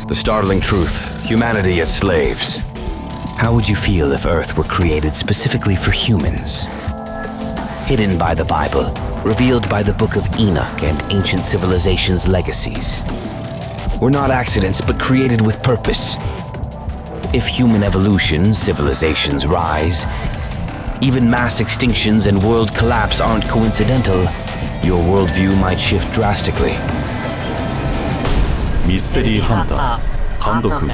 The startling truth, humanity as slaves. How would you feel if Earth were created specifically for humans? Hidden by the Bible, revealed by the Book of Enoch and ancient civilizations' legacies. We're not accidents, but created with purpose. If human evolution, civilizations rise, even mass extinctions and world collapse aren't coincidental, your worldview might shift drastically. Mystery Hunter, Hand-kun.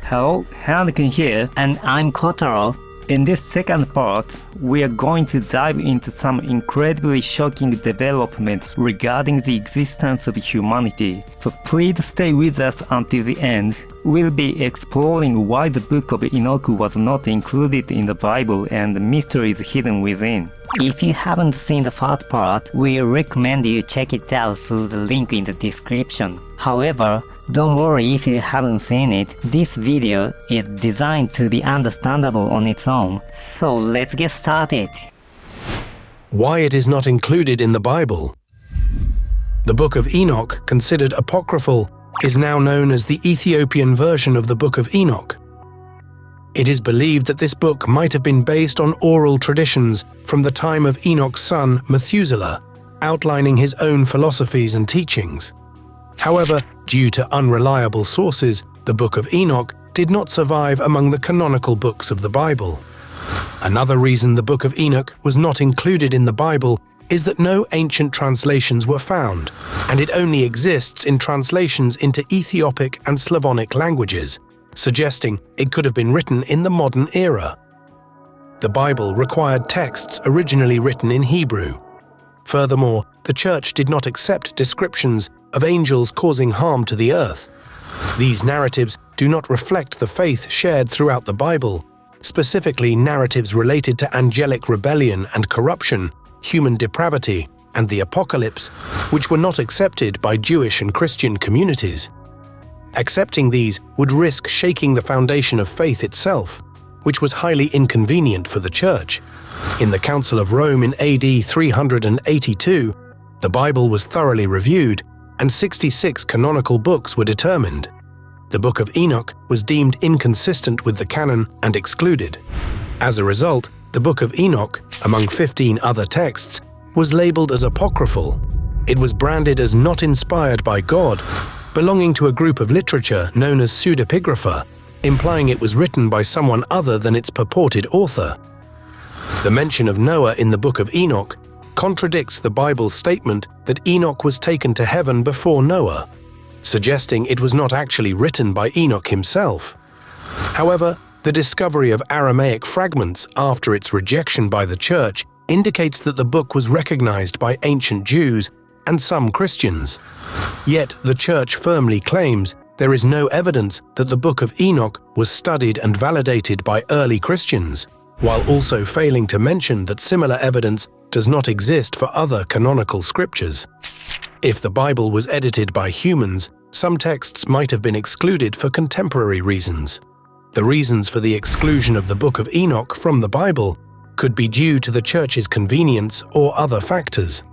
Hello, Hand-kun here. And I'm Kotaro. In this second part, we are going to dive into some incredibly shocking developments regarding the existence of humanity. So please stay with us until the end. We'll be exploring why the Book of Enoch was not included in the Bible and the mysteries hidden within. If you haven't seen the first part, we recommend you check it out through the link in the description. However, don't worry if you haven't seen it, this video is designed to be understandable on its own, so let's get started. Why it is not included in the Bible. The Book of Enoch, considered apocryphal, is now known as the Ethiopian version of the Book of Enoch. It is believed that this book might have been based on oral traditions from the time of Enoch's son Methuselah, outlining his own philosophies and teachings. However, due to unreliable sources, the Book of Enoch did not survive among the canonical books of the Bible. Another reason the Book of Enoch was not included in the Bible is that no ancient translations were found, and it only exists in translations into Ethiopic and Slavonic languages, suggesting it could have been written in the modern era. The Bible required texts originally written in Hebrew. Furthermore, the Church did not accept descriptions of angels causing harm to the earth. These narratives do not reflect the faith shared throughout the Bible, specifically narratives related to angelic rebellion and corruption, human depravity, and the apocalypse, which were not accepted by Jewish and Christian communities. Accepting these would risk shaking the foundation of faith itself, which was highly inconvenient for the Church. In the Council of Rome in AD 382, the Bible was thoroughly reviewed, and 66 canonical books were determined. The Book of Enoch was deemed inconsistent with the canon and excluded. As a result, the Book of Enoch, among 15 other texts, was labeled as apocryphal. It was branded as not inspired by God, belonging to a group of literature known as pseudepigrapha, implying it was written by someone other than its purported author. The mention of Noah in the Book of Enoch contradicts the Bible's statement that Enoch was taken to heaven before Noah, suggesting it was not actually written by Enoch himself. However, the discovery of Aramaic fragments after its rejection by the Church indicates that the book was recognized by ancient Jews and some Christians. Yet the Church firmly claims there is no evidence that the Book of Enoch was studied and validated by early Christians, while also failing to mention that similar evidence does not exist for other canonical scriptures. If the Bible was edited by humans, some texts might have been excluded for contemporary reasons. The reasons for the exclusion of the Book of Enoch from the Bible could be due to the Church's convenience or other factors.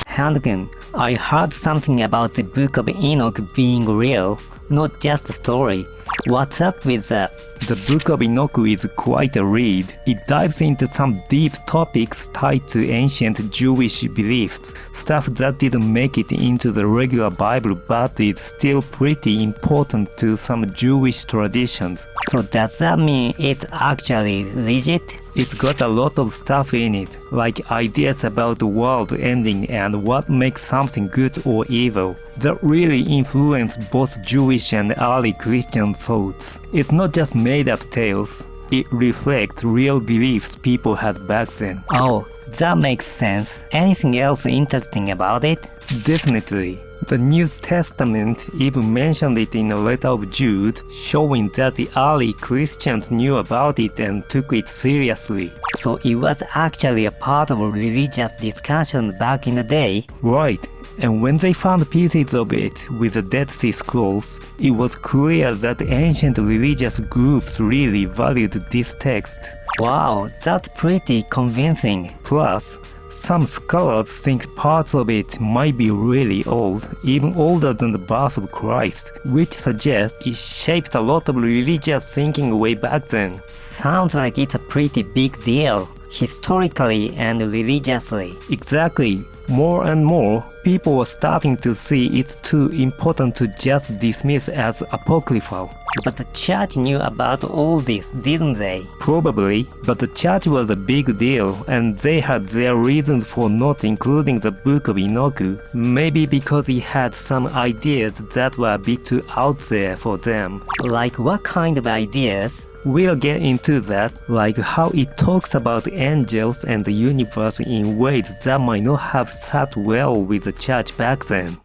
Hand-kun, I heard something about the Book of Enoch being real, not just a story. What's up with that? The Book of Enoch is quite a read. It dives into some deep topics tied to ancient Jewish beliefs, stuff that didn't make it into the regular Bible but is still pretty important to some Jewish traditions. So does that mean it's actually legit? It's got a lot of stuff in it, like ideas about the world ending and what makes something good or evil, that really influence both Jewish and early Christian thoughts. It's not just made-up tales, it reflects real beliefs people had back then. Oh, that makes sense. Anything else interesting about it? Definitely. The New Testament even mentioned it in a letter of Jude, showing that the early Christians knew about it and took it seriously. So it was actually a part of a religious discussion back in the day? Right. And when they found pieces of it with the Dead Sea Scrolls, it was clear that ancient religious groups really valued this text. Wow, that's pretty convincing. Plus, Some scholars think parts of it might be really old, even older than the birth of Christ, which suggests it shaped a lot of religious thinking way back then. Sounds like it's a pretty big deal, historically and religiously. Exactly. More and more, people were starting to see it's too important to just dismiss as apocryphal. But the church knew about all this, didn't they? Probably, but the church was a big deal, and they had their reasons for not including the Book of Enoch, maybe because it had some ideas that were a bit too out there for them. Like what kind of ideas? We'll get into that, like how it talks about angels and the universe in ways that might not have sat well with the church back then.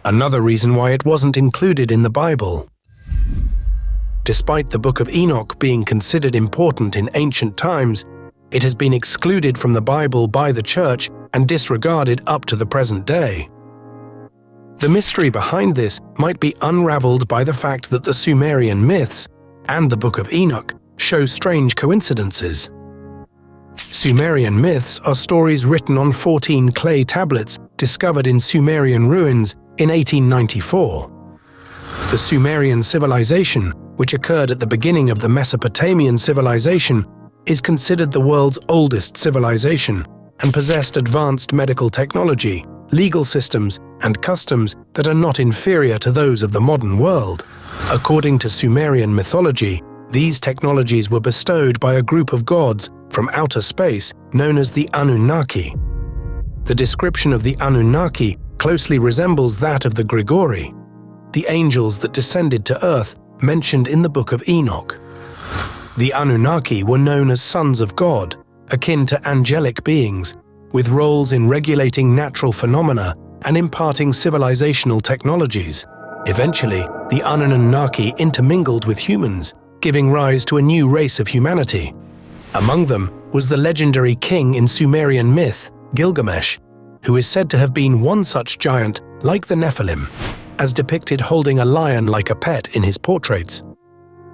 Another reason why it wasn't included in the Bible. Despite the Book of Enoch being considered important in ancient times, it has been excluded from the Bible by the church and disregarded up to the present day. The mystery behind this might be unraveled by the fact that the Sumerian myths and the Book of Enoch show strange coincidences. Sumerian myths are stories written on 14 clay tablets discovered in Sumerian ruins in 1894. The Sumerian civilization, which occurred at the beginning of the Mesopotamian civilization, is considered the world's oldest civilization and possessed advanced medical technology, legal systems, and customs that are not inferior to those of the modern world. According to Sumerian mythology, these technologies were bestowed by a group of gods from outer space known as the Anunnaki. The description of the Anunnaki closely resembles that of the Grigori, the angels that descended to Earth mentioned in the Book of Enoch. The Anunnaki were known as sons of God, akin to angelic beings, with roles in regulating natural phenomena and imparting civilizational technologies. Eventually, the Anunnaki intermingled with humans, giving rise to a new race of humanity. Among them was the legendary king in Sumerian myth, Gilgamesh, who is said to have been one such giant like the Nephilim, as depicted holding a lion like a pet in his portraits.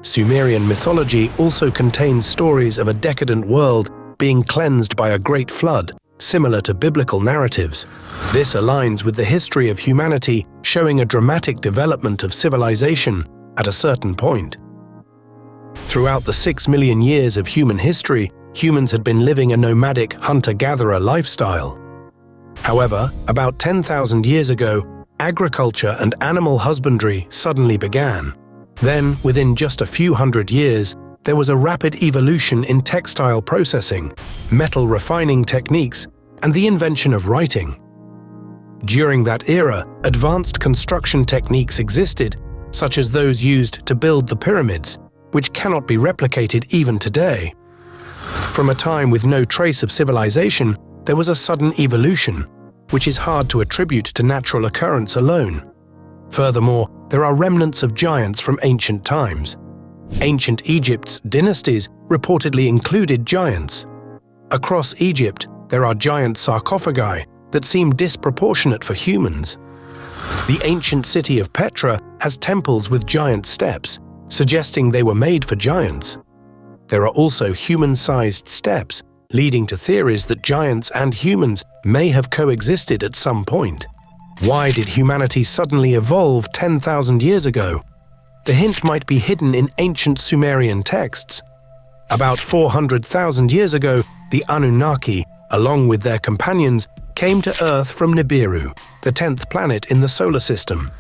Sumerian mythology also contains stories of a decadent world being cleansed by a great flood, similar to biblical narratives. This aligns with the history of humanity, showing a dramatic development of civilization at a certain point. Throughout the 6 million years of human history, humans had been living a nomadic hunter-gatherer lifestyle. However, about 10,000 years ago, agriculture and animal husbandry suddenly began. Then, within just a few hundred years, there was a rapid evolution in textile processing, metal refining techniques, and the invention of writing. During that era, advanced construction techniques existed, such as those used to build the pyramids, which cannot be replicated even today. From a time with no trace of civilization, there was a sudden evolution, which is hard to attribute to natural occurrence alone. Furthermore, there are remnants of giants from ancient times. Ancient Egypt's dynasties reportedly included giants. Across Egypt, there are giant sarcophagi that seem disproportionate for humans. The ancient city of Petra has temples with giant steps, suggesting they were made for giants. There are also human-sized steps, leading to theories that giants and humans may have coexisted at some point. Why did humanity suddenly evolve 10,000 years ago? The hint might be hidden in ancient Sumerian texts. About 400,000 years ago, the Anunnaki, along with their companions, came to Earth from Nibiru, the 10th planet in the solar system.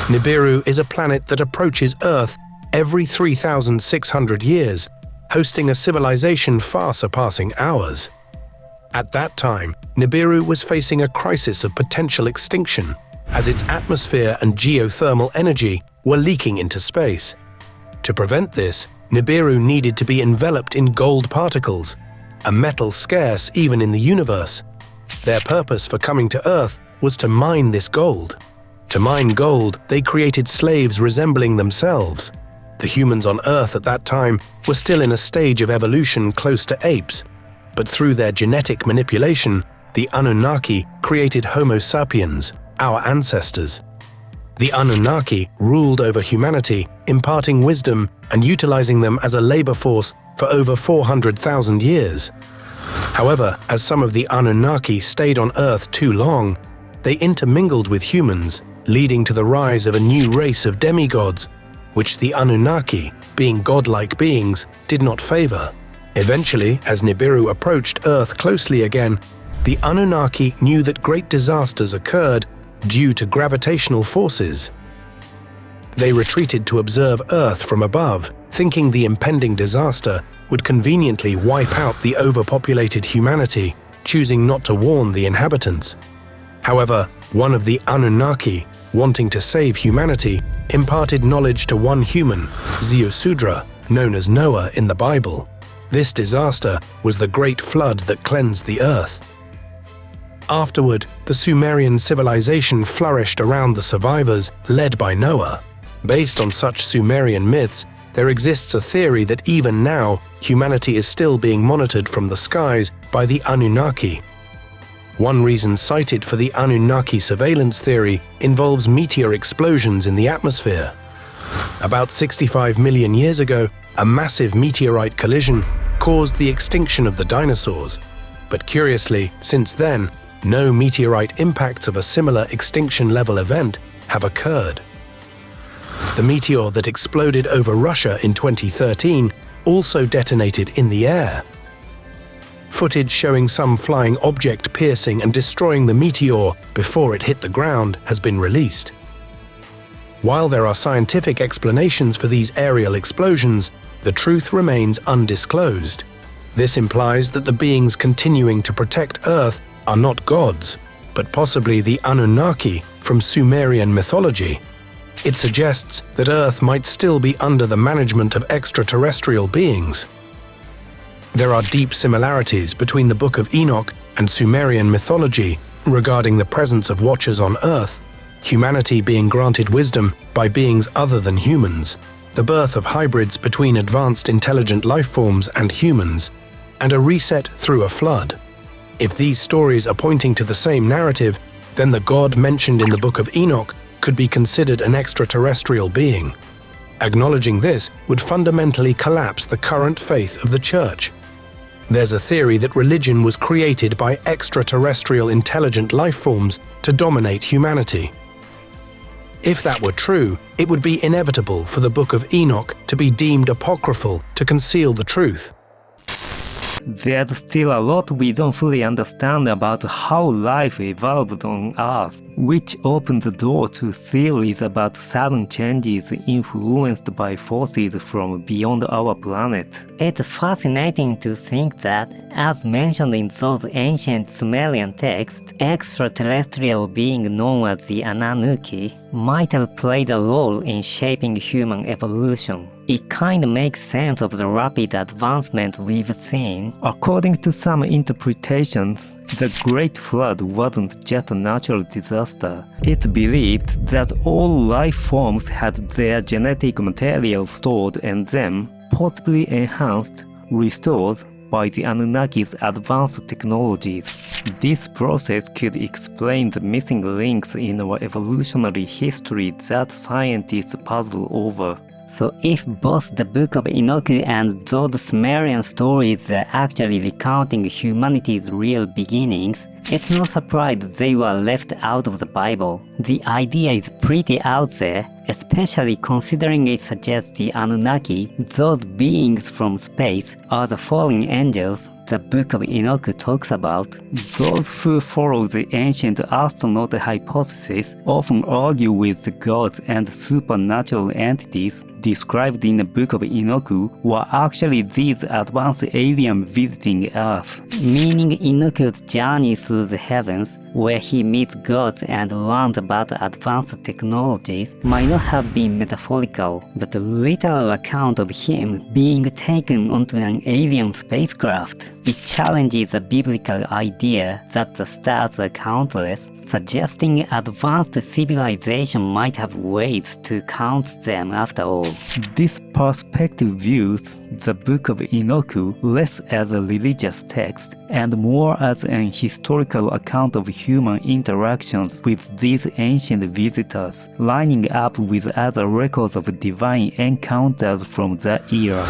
Nibiru is a planet that approaches Earth every 3,600 years, hosting a civilization far surpassing ours. At that time, Nibiru was facing a crisis of potential extinction, as its atmosphere and geothermal energy were leaking into space. To prevent this, Nibiru needed to be enveloped in gold particles, a metal scarce even in the universe. Their purpose for coming to Earth was to mine this gold. To mine gold, they created slaves resembling themselves. The humans on Earth at that time were still in a stage of evolution close to apes, but through their genetic manipulation, the Anunnaki created Homo sapiens, our ancestors. The Anunnaki ruled over humanity, imparting wisdom and utilizing them as a labor force for over 400,000 years. However, as some of the Anunnaki stayed on Earth too long, they intermingled with humans, leading to the rise of a new race of demigods, which the Anunnaki, being godlike beings, did not favor. Eventually, as Nibiru approached Earth closely again, the Anunnaki knew that great disasters occurred due to gravitational forces. They retreated to observe Earth from above, thinking the impending disaster would conveniently wipe out the overpopulated humanity, choosing not to warn the inhabitants. However, one of the Anunnaki, wanting to save humanity, imparted knowledge to one human, Ziusudra, known as Noah in the Bible. This disaster was the great flood that cleansed the earth. Afterward, the Sumerian civilization flourished around the survivors, led by Noah. Based on such Sumerian myths, there exists a theory that even now, humanity is still being monitored from the skies by the Anunnaki. One reason cited for the Anunnaki surveillance theory involves meteor explosions in the atmosphere. About 65 million years ago, a massive meteorite collision caused the extinction of the dinosaurs. But curiously, since then, no meteorite impacts of a similar extinction-level event have occurred. The meteor that exploded over Russia in 2013 also detonated in the air. Footage showing some flying object piercing and destroying the meteor before it hit the ground has been released. While there are scientific explanations for these aerial explosions, the truth remains undisclosed. This implies that the beings continuing to protect Earth are not gods, but possibly the Anunnaki from Sumerian mythology. It suggests that Earth might still be under the management of extraterrestrial beings. There are deep similarities between the Book of Enoch and Sumerian mythology regarding the presence of watchers on Earth, humanity being granted wisdom by beings other than humans, the birth of hybrids between advanced intelligent life forms and humans, and a reset through a flood. If these stories are pointing to the same narrative, then the God mentioned in the Book of Enoch could be considered an extraterrestrial being. Acknowledging this would fundamentally collapse the current faith of the Church. There's a theory that religion was created by extraterrestrial intelligent life forms to dominate humanity. If that were true, it would be inevitable for the Book of Enoch to be deemed apocryphal to conceal the truth. There's still a lot we don't fully understand about how life evolved on Earth, which opens the door to theories about sudden changes influenced by forces from beyond our planet. It's fascinating to think that, as mentioned in those ancient Sumerian texts, extraterrestrial being known as the Anunnaki might have played a role in shaping human evolution. It kinda makes sense of the rapid advancement we've seen. According to some interpretations, the Great Flood wasn't just a natural disaster. It's believed that all life forms had their genetic material stored and then, possibly enhanced, restored by the Anunnaki's advanced technologies. This process could explain the missing links in our evolutionary history that scientists puzzle over. So if both the Book of Enoch and those Sumerian stories are actually recounting humanity's real beginnings, it's no surprise they were left out of the Bible. The idea is pretty out there, especially considering it suggests the Anunnaki, those beings from space, are the fallen angels the Book of Enoch talks about. Those who follow the ancient astronaut hypothesis often argue with the gods and supernatural entities described in the Book of Enoch were actually these advanced aliens visiting Earth. Meaning Enoch's journey through the heavens, where he meets gods and learns about advanced technologies, might not have been metaphorical, but a literal account of him being taken onto an alien spacecraft. It challenges the biblical idea that the stars are countless, suggesting advanced civilization might have ways to count them after all. This perspective views the Book of Enoch less as a religious text and more as an historical account of human interactions with these ancient visitors, lining up with other records of divine encounters from the era.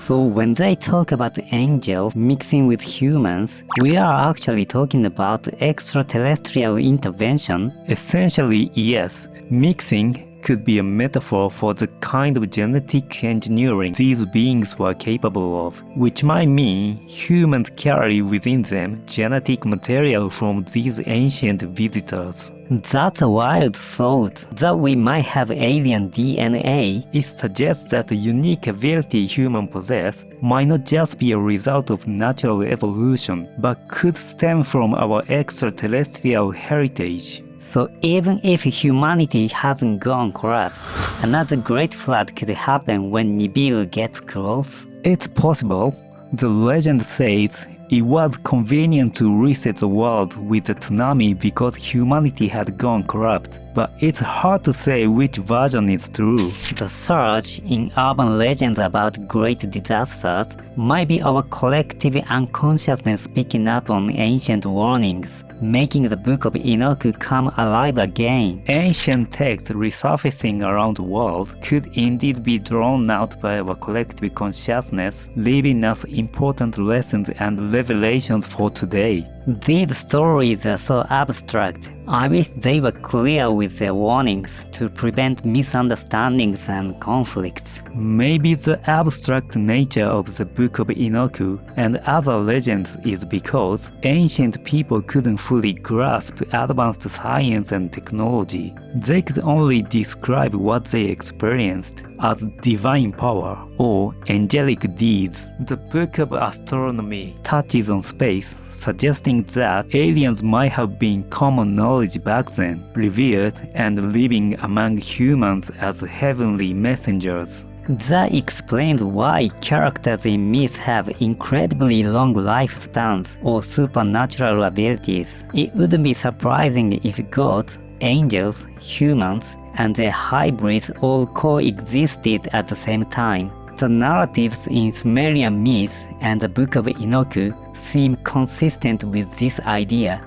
So when they talk about angels mixing with humans, we are actually talking about extraterrestrial intervention. Essentially, yes. Mixing could be a metaphor for the kind of genetic engineering these beings were capable of, which might mean humans carry within them genetic material from these ancient visitors. That's a wild thought, that we might have alien DNA. It suggests that the unique ability humans possess might not just be a result of natural evolution, but could stem from our extraterrestrial heritage. So even if humanity hasn't gone corrupt, another great flood could happen when Nibiru gets close. It's possible. The legend says it was convenient to reset the world with a tsunami because humanity had gone corrupt, but it's hard to say which version is true. The surge in urban legends about great disasters might be our collective unconsciousness picking up on ancient warnings, making the Book of Enoch come alive again. Ancient texts resurfacing around the world could indeed be drawn out by our collective consciousness, leaving us important lessons and revelations for today. These stories are so abstract. I wish they were clear with their warnings to prevent misunderstandings and conflicts. Maybe the abstract nature of the Book of Enoch and other legends is because ancient people couldn't fully grasp advanced science and technology. They could only describe what they experienced as divine power or angelic deeds. The Book of Astronomy touches on space, suggesting that aliens might have been common knowledge back then, revered and living among humans as heavenly messengers. That explains why characters in myths have incredibly long lifespans or supernatural abilities. It wouldn't be surprising if gods, angels, humans, and their hybrids all coexisted at the same time. The narratives in Sumerian myths and the Book of Enoch seem consistent with this idea.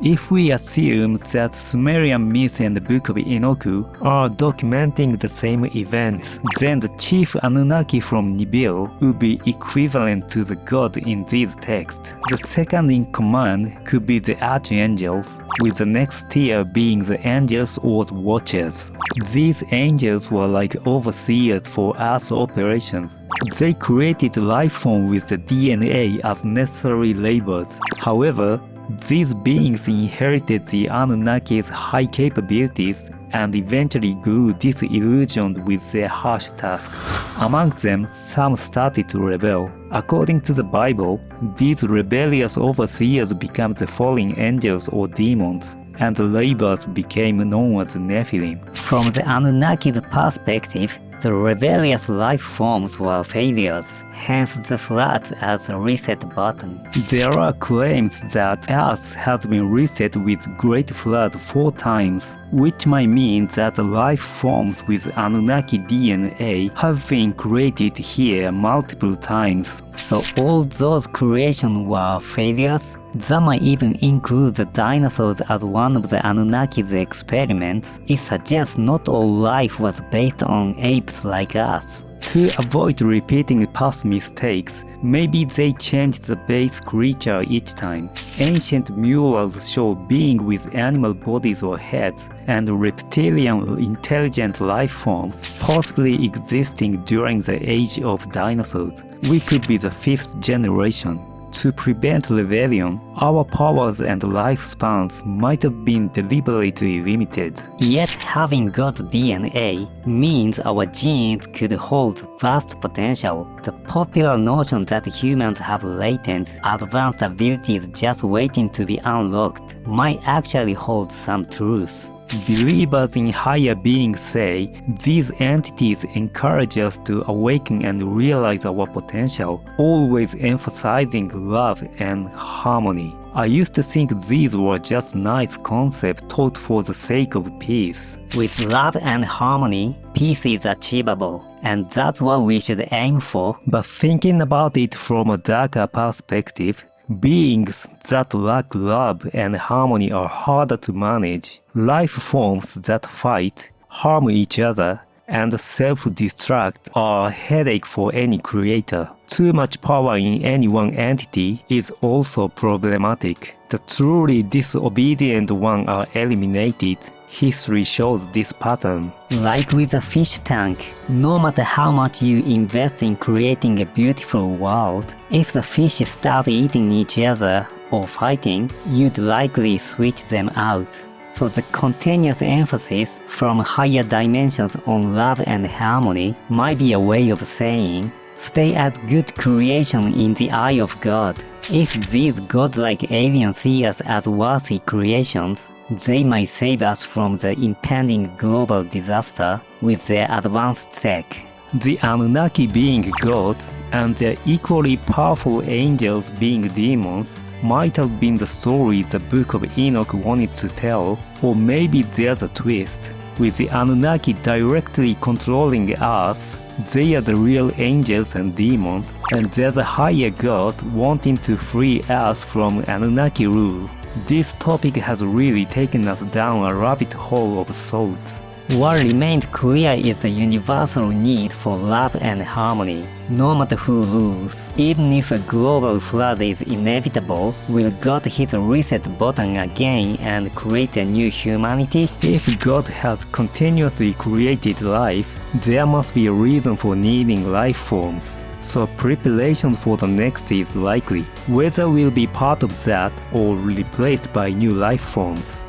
If we assume that Sumerian myths and the Book of Enoch are documenting the same events, then the chief Anunnaki from Nibiru would be equivalent to the god in these texts. The second in command could be the archangels, with the next tier being the angels or the watchers. These angels were like overseers for Earth operations. They created life form with the DNA as necessary labors. However, these beings inherited the Anunnaki's high capabilities and eventually grew disillusioned with their harsh tasks. Among them, some started to rebel. According to the Bible, these rebellious overseers became the fallen angels or demons, and the laborers became known as Nephilim. From the Anunnaki's perspective, the rebellious life forms were failures, hence the flood as a reset button. There are claims that Earth has been reset with Great Flood 4 times, which might mean that life forms with Anunnaki DNA have been created here multiple times. So all those creations were failures? That might even include the dinosaurs as one of the Anunnaki's experiments. It suggests not all life was based on apes like us. To avoid repeating past mistakes, maybe they changed the base creature each time. Ancient murals show beings with animal bodies or heads and reptilian intelligent life forms possibly existing during the age of dinosaurs. We could be the 5th generation. To prevent rebellion, our powers and lifespans might have been deliberately limited. Yet having got DNA means our genes could hold vast potential. The popular notion that humans have latent, advanced abilities just waiting to be unlocked might actually hold some truth. Believers in higher beings say these entities encourage us to awaken and realize our potential, always emphasizing love and harmony. I used to think these were just nice concepts taught for the sake of peace. With love and harmony, peace is achievable, and that's what we should aim for. But thinking about it from a darker perspective, beings that lack love and harmony are harder to manage. Life forms that fight, harm each other, and self-destruct are a headache for any creator. Too much power in any one entity is also problematic. The truly disobedient ones are eliminated. History shows this pattern. Like with a fish tank, no matter how much you invest in creating a beautiful world, if the fish start eating each other or fighting, you'd likely switch them out. So the continuous emphasis from higher dimensions on love and harmony might be a way of saying, stay as good creation in the eye of God. If these godlike aliens see us as worthy creations, they might save us from the impending global disaster with their advanced tech. The Anunnaki being gods and their equally powerful angels being demons might have been the story the Book of Enoch wanted to tell, or maybe there's a twist. With the Anunnaki directly controlling Earth, they are the real angels and demons, and there's a higher god wanting to free Earth from Anunnaki rule. This topic has really taken us down a rabbit hole of thoughts. What remained clear is the universal need for love and harmony, no matter who rules. Even if a global flood is inevitable, will God hit the reset button again and create a new humanity? If God has continuously created life, there must be a reason for needing life forms. So preparation for the next is likely, whether we'll be part of that or replaced by new life forms.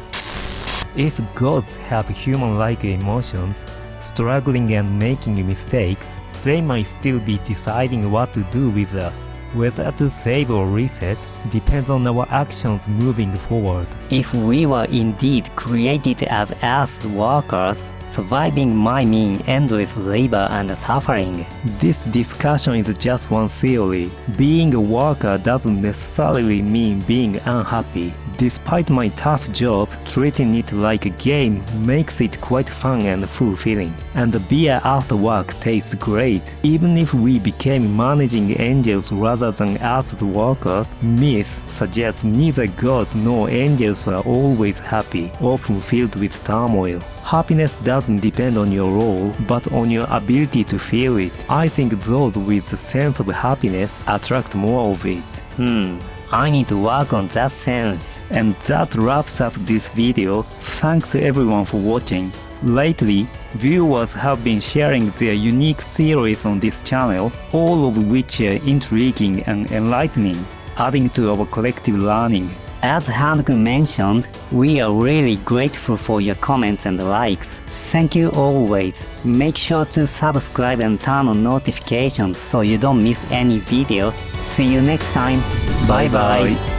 If gods have human-like emotions, struggling and making mistakes, they might still be deciding what to do with us. Whether to save or reset depends on our actions moving forward. If we were indeed created as Earth's workers, surviving might mean endless labor and suffering. This discussion is just one theory. Being a worker doesn't necessarily mean being unhappy. Despite my tough job, treating it like a game makes it quite fun and fulfilling. And the beer after work tastes great. Even if we became managing angels rather than Earth's workers, myth suggests neither God nor angels are always happy, often filled with turmoil. Happiness doesn't depend on your role, but on your ability to feel it. I think those with a sense of happiness attract more of it. I need to work on that sense. And that wraps up this video. Thanks everyone for watching. Lately, viewers have been sharing their unique theories on this channel, all of which are intriguing and enlightening, adding to our collective learning. As Hand-kun mentioned, we are really grateful for your comments and likes. Thank you always. Make sure to subscribe and turn on notifications so you don't miss any videos. See you next time. Bye bye.